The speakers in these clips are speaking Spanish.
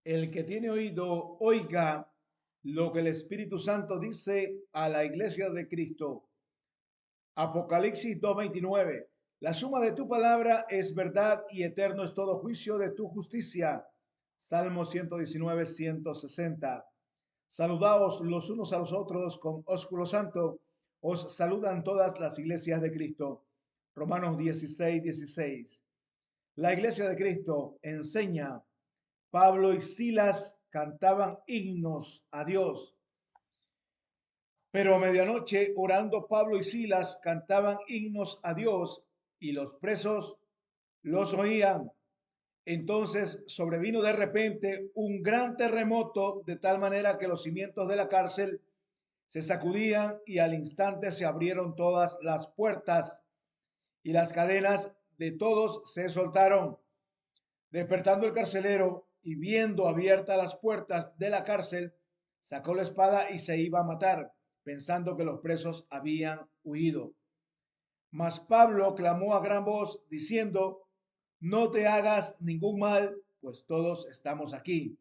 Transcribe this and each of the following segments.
El que tiene oído, oiga lo que el Espíritu Santo dice a la iglesia de Cristo. Apocalipsis 2:29. La suma de tu palabra es verdad y eterno es todo juicio de tu justicia. Salmo 119, 160. Saludaos los unos a los otros con ósculo santo. Os saludan todas las iglesias de Cristo. Romanos 16, 16. La iglesia de Cristo enseña. Pablo y Silas cantaban himnos a Dios. Pero a medianoche, orando, Pablo y Silas cantaban himnos a Dios y los presos los oían. Entonces sobrevino de repente un gran terremoto, de tal manera que los cimientos de la cárcel se sacudían y al instante se abrieron todas las puertas y las cadenas de todos se soltaron. Despertando el carcelero y viendo abiertas las puertas de la cárcel, sacó la espada y se iba a matar, pensando que los presos habían huido. Mas Pablo clamó a gran voz, diciendo: no te hagas ningún mal, pues todos estamos aquí.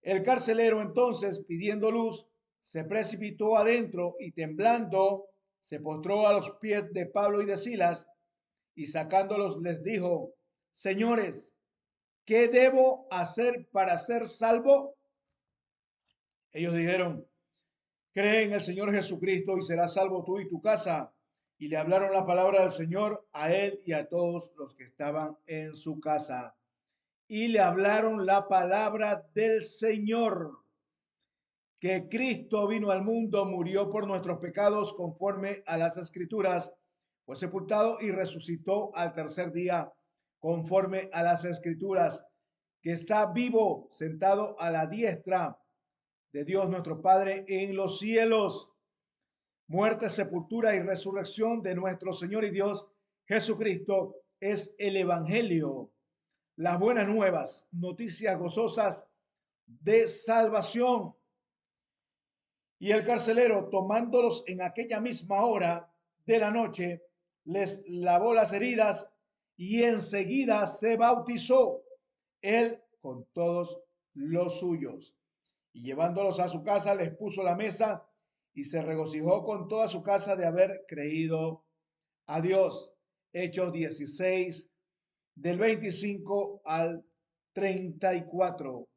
El carcelero entonces, pidiendo luz, se precipitó adentro y temblando, se postró a los pies de Pablo y de Silas, y sacándolos les dijo: señores, ¿qué debo hacer para ser salvo? Ellos dijeron: cree en el Señor Jesucristo y serás salvo tú y tu casa. Y le hablaron la palabra del Señor a él y a todos los que estaban en su casa. Y le hablaron la palabra del Señor, que Cristo vino al mundo, murió por nuestros pecados conforme a las Escrituras, fue sepultado y resucitó al tercer día conforme a las Escrituras, que está vivo, sentado a la diestra de Dios nuestro Padre en los cielos. Muerte, sepultura y resurrección de nuestro Señor y Dios Jesucristo es el Evangelio, las buenas nuevas, noticias gozosas de salvación. Y el carcelero, tomándolos en aquella misma hora de la noche, les lavó las heridas y enseguida se bautizó él con todos los suyos. Y llevándolos a su casa, les puso la mesa y se regocijó con toda su casa de haber creído a Dios. Hechos 16, del 25 al 34.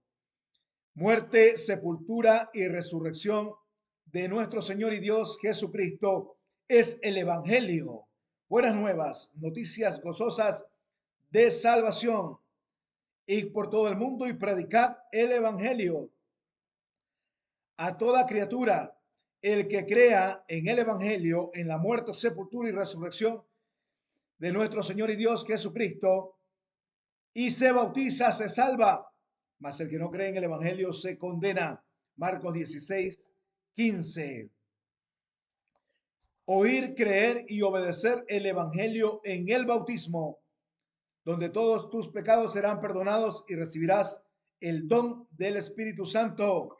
Muerte, sepultura y resurrección de nuestro Señor y Dios Jesucristo es el Evangelio. Buenas nuevas, noticias gozosas de salvación. Y por todo el mundo y predicad el Evangelio a toda criatura. El que crea en el Evangelio, en la muerte, sepultura y resurrección de nuestro Señor y Dios Jesucristo, y se bautiza, se salva, mas el que no cree en el Evangelio se condena. Marcos 16, 15. Oír, creer y obedecer el Evangelio en el bautismo, donde todos tus pecados serán perdonados y recibirás el don del Espíritu Santo.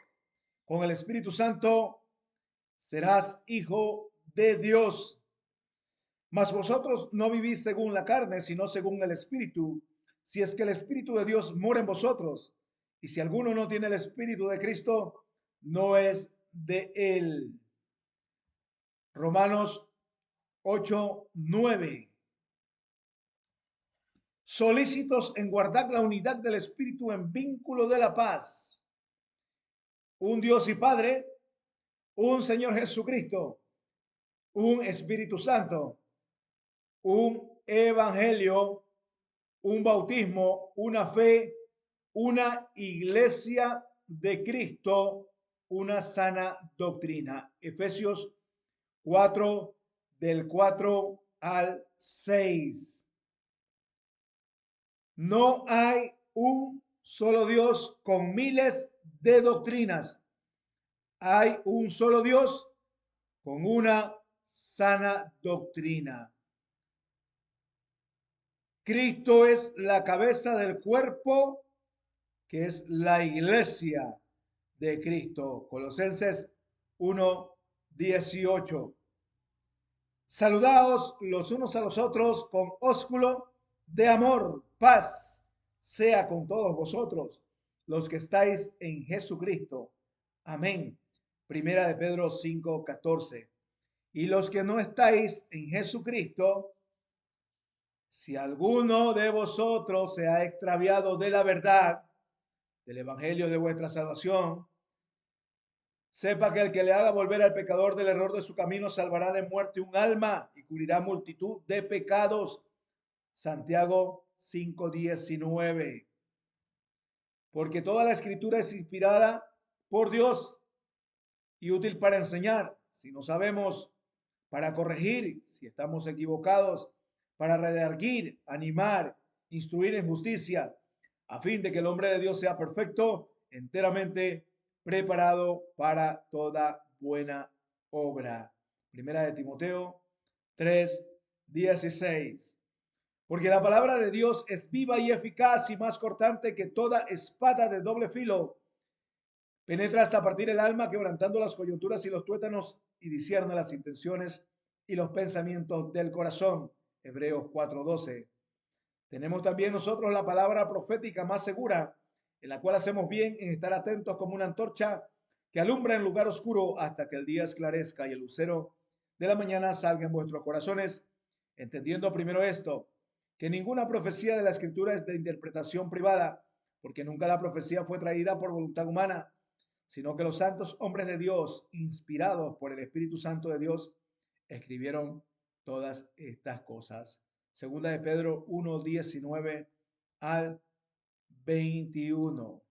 Con el Espíritu Santo serás hijo de Dios. Mas vosotros no vivís según la carne, sino según el Espíritu, si es que el Espíritu de Dios mora en vosotros. Y si alguno no tiene el Espíritu de Cristo, no es de él. Romanos 8, 9. Solícitos en guardar la unidad del Espíritu en vínculo de la paz. Un Dios y Padre, un Señor Jesucristo, un Espíritu Santo, un Evangelio, un bautismo, una fe, una iglesia de Cristo, una sana doctrina. Efesios 4, del 4 al 6. No hay un solo Dios con miles de doctrinas. Hay un solo Dios con una sana doctrina. Cristo es la cabeza del cuerpo, que es la iglesia de Cristo. Colosenses 1:18. Saludaos los unos a los otros con ósculo de amor. Paz sea con todos vosotros. los que estáis en Jesucristo. Amén. Primera de Pedro 5:14. Y los que no estáis en Jesucristo, si alguno de vosotros se ha extraviado de la verdad, del evangelio de vuestra salvación, sepa que el que le haga volver al pecador del error de su camino salvará de muerte un alma y cubrirá multitud de pecados. Santiago 5:19. Porque toda la escritura es inspirada por Dios y útil para enseñar, si no sabemos, para corregir, si estamos equivocados, para redarguir, animar, instruir en justicia, a fin de que el hombre de Dios sea perfecto, enteramente preparado para toda buena obra. Primera de Timoteo 3:16. Porque la palabra de Dios es viva y eficaz y más cortante que toda espada de doble filo. Penetra hasta partir el alma, quebrantando las coyunturas y los tuétanos, y discierne las intenciones y los pensamientos del corazón. Hebreos 4:12. Tenemos también nosotros la palabra profética más segura, en la cual hacemos bien en estar atentos como una antorcha que alumbra en lugar oscuro hasta que el día esclarezca y el lucero de la mañana salga en vuestros corazones, entendiendo primero esto, que ninguna profecía de la escritura es de interpretación privada, porque nunca la profecía fue traída por voluntad humana, sino que los santos hombres de Dios, inspirados por el Espíritu Santo de Dios, escribieron todas estas cosas. Segunda de Pedro 1:19 al 21.